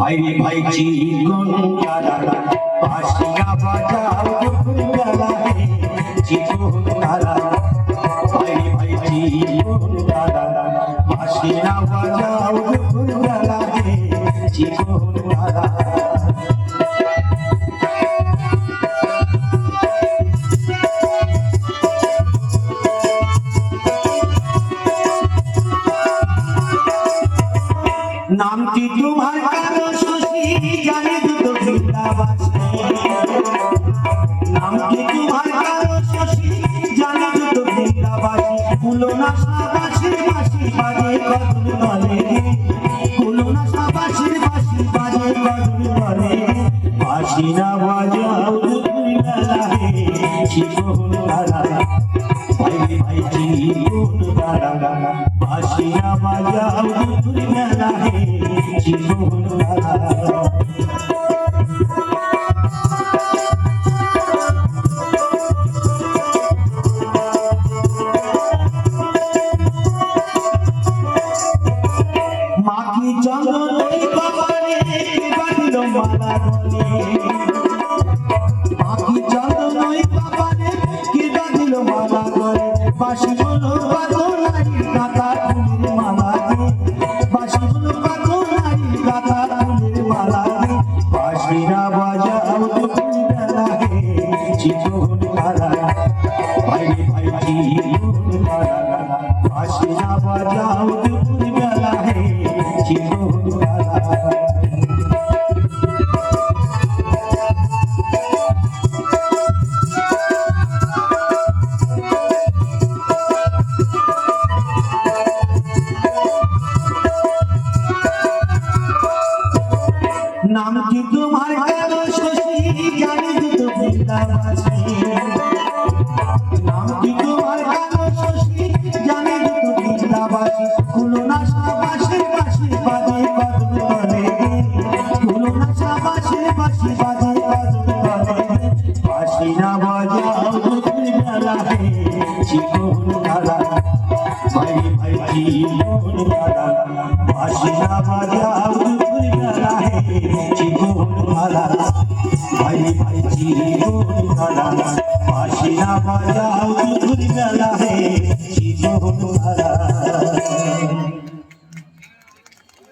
ভাইরে ভাই জীবন তারা বাঁশিয়া বাজাও যখন বেলায় জীবন তারা ভাইরে ভাই জীবন তারা বাঁশিয়া বাজাও যখন বেলায় জীবন তারা नाम की तुम्हारा शशि जाने तो वृंदावासी नाम की तुम्हारा शशि जाने तो वृंदावासी कुलो ना शाबाशी बाशी बाजे कदम वाले कुलो ना शाबाशी बाशी बाजे कदम वाले बाशी ना बजाओ दुखी वाला है जीवन वाला भाई भाई जीवन वाला बाशी ना बजाओ दुखी वाला है জীবন মাখি চন্দন বাবারে বাঁধিল মালা গলে মাখি চন্দন বাবারে কি বাঁধিল মালা গলে বাঁশি বলো বাঁধো নারী কাঁথা ফুলের মালা বাঁশি বলো বাঁধো নারী কাঁথা ফুলের মালা বাঁশিরা বাজাও দুপুর বেলায় জীবন তারা ভাইরে ভাই জীবন তারা বাঁশিরা বাজাও দুপুর বেলায় জীবন তারা नाम की तुम्हारा शशि जाने तो वृंदावासी नाम की तुम्हारा शशि जाने तो वृंदावासी कुलो ना शाबाशी बाशी बाजे कदम वाले कुलो ना शाबाशी बाशी बाजे कदम वाले बाशी ना बजाओ दुखी वाला है जीवन वाला भाई भाई जीवन वाला बाशी ना बजाओ दुखी वाला है জীবন ভালা ভাই ভাই জীবন ভালা বাঁশি না বাজাও দুপুর বেলা হে জীবন ভালা